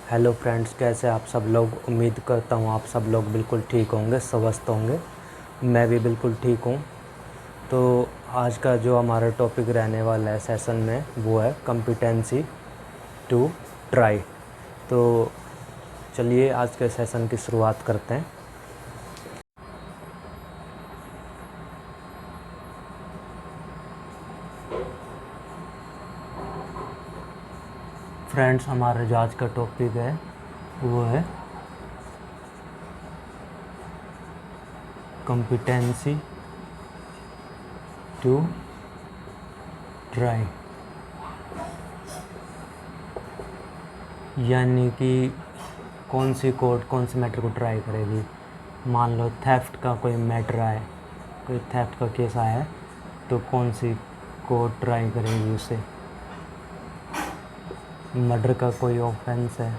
Hello friends, कैसे आप सब लोग। उम्मीद करता हूँ आप सब लोग बिल्कुल ठीक होंगे, स्वस्थ होंगे। मैं भी बिल्कुल ठीक हूँ। तो आज का जो हमारा टॉपिक रहने वाला है सेशन में वो है कॉम्पिटेंसी टू ट्राई। तो चलिए आज के सेशन की शुरुआत करते हैं। फ्रेंड्स, हमारा जो आज का टॉपिक है वो है कॉम्पिटेंसी टू ट्राई, यानी कि कौन सी कोर्ट कौन से मैटर को ट्राई करेगी। मान लो थेफ्ट का कोई मैटर आए, कोई थेफ्ट का केस आया है, तो कौन सी कोर्ट ट्राई करेगी उसे। मर्डर का कोई ऑफेंस है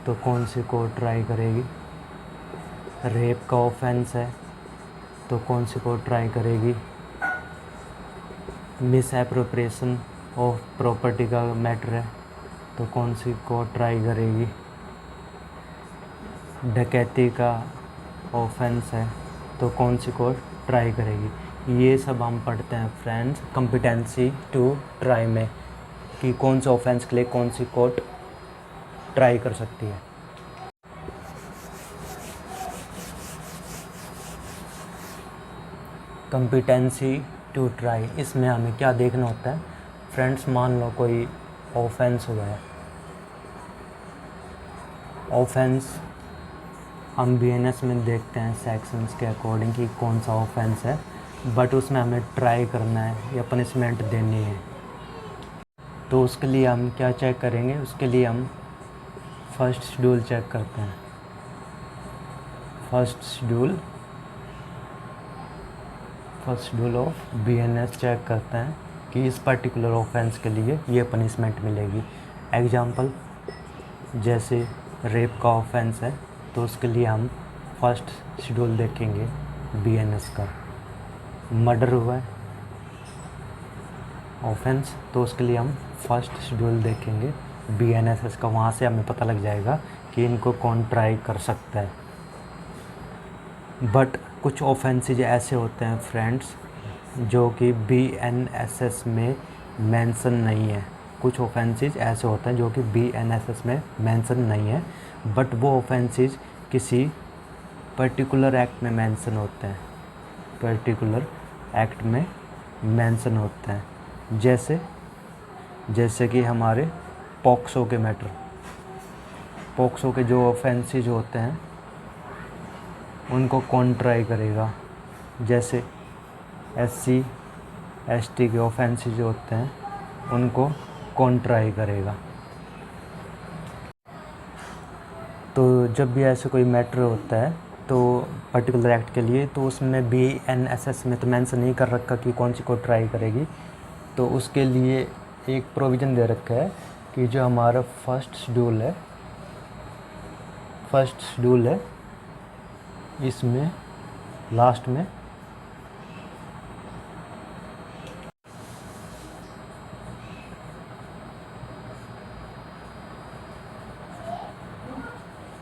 तो कौन सी कोर्ट ट्राई करेगी। रेप का ऑफेंस है तो कौन सी कोर्ट ट्राई करेगी। मिस एप्रोप्रिएशन ऑफ प्रॉपर्टी का मैटर है तो कौन सी कोर्ट ट्राई करेगी। डकैती का ऑफेंस है तो कौन सी कोर्ट ट्राई करेगी। ये सब हम पढ़ते हैं फ्रेंड्स कॉम्पिटेंसी टू ट्राई में, कि कौन से ऑफेंस के लिए कौन सी कोर्ट ट्राई कर सकती है। कॉम्पिटेंसी टू ट्राई, इसमें हमें क्या देखना होता है फ्रेंड्स। मान लो कोई ऑफेंस हुआ है। ऑफेंस हम बीएनएस में देखते हैं सेक्शंस के अकॉर्डिंग कि कौन सा ऑफेंस है, बट उसमें हमें ट्राई करना है या पनिशमेंट देनी है। तो उसके लिए हम क्या चेक करेंगे, उसके लिए हम फर्स्ट शेड्यूल चेक करते हैं। First schedule of BNS check करते हैं कि इस पर्टिकुलर ऑफेंस के लिए ये पनिशमेंट मिलेगी। एग्जांपल, जैसे रेप का ऑफेंस है तो उसके लिए हम फर्स्ट शेड्यूल देखेंगे बीएनएस का। मर्डर हुआ है ऑफेंस तो उसके लिए हम फर्स्ट शेड्यूल देखेंगे बीएनएसएस का। वहाँ से हमें पता लग जाएगा कि इनको कौन ट्राई कर सकता है। बट कुछ ऑफेंसेज ऐसे होते हैं फ्रेंड्स जो कि बीएनएसएस में मेंशन नहीं है। कुछ ऑफेंसेज ऐसे होते हैं जो कि बीएनएसएस में मेंशन नहीं है, बट वो ऑफेंसेज किसी पर्टिकुलर एक्ट में मेंशन होते हैं। पर्टिकुलर एक्ट में मेंशन होते हैं। जैसे कि हमारे पॉक्सो के मैटर, पॉक्सो के जो ऑफेंसेज होते हैं उनको कौन ट्राई करेगा। जैसे एससी एसटी के ऑफेंसेज जो होते हैं उनको कौन ट्राई करेगा। तो जब भी ऐसे कोई मैटर होता है तो पर्टिकुलर एक्ट के लिए, तो उसमें बीएनएसएस में तो मेंशन नहीं कर रखा कि कौन सी को ट्राई करेगी। तो उसके लिए एक प्रोविज़न दे रखा है कि जो हमारा फर्स्ट शेड्यूल है इसमें लास्ट में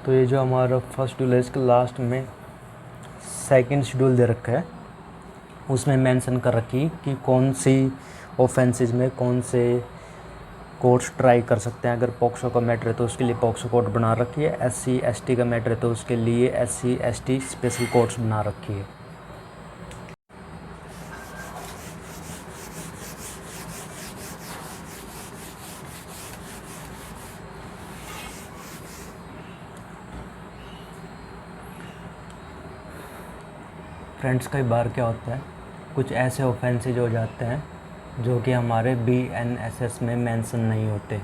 तो ये जो हमारा फर्स्ट शेड्यूल है इसके लास्ट में सेकंड शेड्यूल दे रखा है। उसमें मेंशन कर रखी कि कौन सी ऑफेंसेस में कौन से कोर्ट्स ट्राई कर सकते हैं। अगर पॉक्सो का मैटर है तो उसके लिए पॉक्सो कोर्ट बना रखी है। एससी एसटी का मैटर है तो उसके लिए एससी एसटी स्पेशल कोर्ट्स बना रखी है। फ्रेंड्स, कई बार क्या होता है कुछ ऐसे ऑफेंसेज हो जाते हैं जो कि हमारे बीएनएसएस में मेंशन नहीं होते।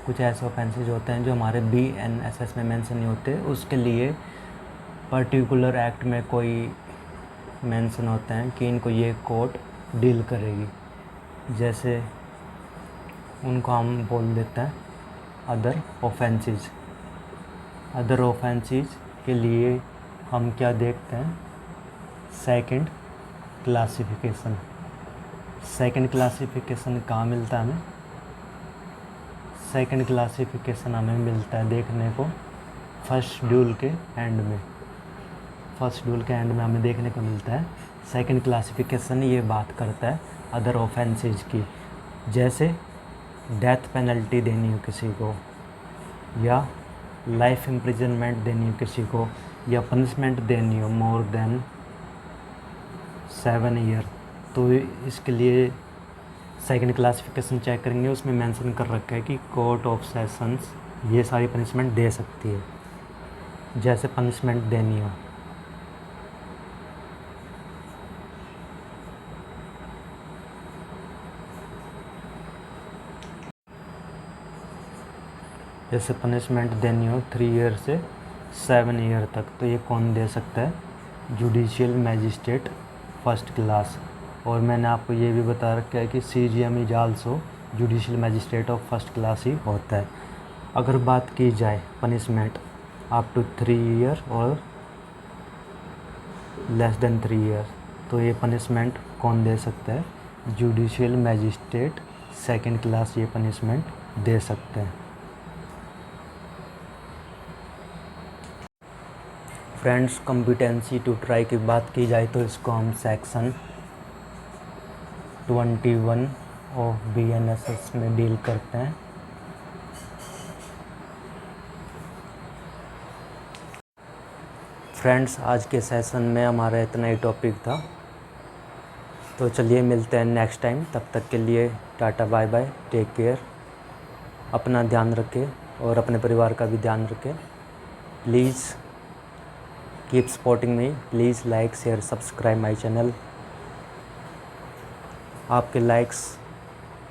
कुछ ऐसे ऑफेंसेज होते हैं जो हमारे बीएनएसएस में मेंशन नहीं होते, उसके लिए पर्टिकुलर एक्ट में कोई मेंशन होते हैं कि इनको ये कोर्ट डील करेगी। जैसे उनको हम बोल देते हैं अदर ऑफेंसेज के लिए हम क्या देखते हैं, सेकंड क्लासिफिकेशन कहाँ मिलता है हमें। सेकंड क्लासिफिकेशन हमें मिलता है देखने को फर्स्ट शेड्यूल के एंड में। फर्स्ट शेड्यूल के एंड में हमें देखने को मिलता है सेकंड क्लासिफिकेशन ये बात करता है अदर ऑफेंसेज की, जैसे डेथ पेनल्टी देनी हो किसी को, या लाइफ इम्प्रिजनमेंट देनी हो किसी को, या पनिशमेंट देनी हो मोर देन 7 ईयर। तो इसके लिए सेकंड क्लासिफिकेशन चेक करेंगे, उसमें मेंशन कर रखा है कि कोर्ट ऑफ सेशंस ये सारी पनिशमेंट दे सकती है, जैसे पनिशमेंट देनी हो। जैसे पनिशमेंट देनी हो 3 ईयर से 7 ईयर तक, तो ये कौन दे सकता है? Judicial magistrate first class. और मैंने आपको ये भी बता रखा है कि CGM is also judicial magistrate of first class ही होता है। अगर बात की जाए पनिशमेंट अप टू 3 ईयर और लेस देन 3 ईयर, तो ये पनिशमेंट कौन दे सकता है? जुडिशियल मैजिस्ट्रेट सेकंड क्लास ये पनिशमेंट दे सकते हैं। फ्रेंड्स, कॉम्पिटेंसी टू ट्राई की बात की जाए तो इसको हम सेक्शन 21 ऑफ BNSS में डील करते हैं। फ्रेंड्स, आज के सेशन में हमारा इतना ही टॉपिक था, तो चलिए मिलते हैं नेक्स्ट टाइम। तब तक के लिए tata bye bye, take care, अपना ध्यान रखें और अपने परिवार का भी ध्यान रखें। Please keep supporting me, please like share subscribe my channel. आपके लाइक्स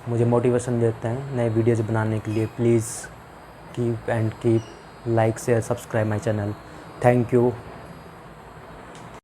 मुझे मोटिवेशन देते हैं नए वीडियोज़ बनाने के लिए। Please keep like share subscribe my channel. Thank you.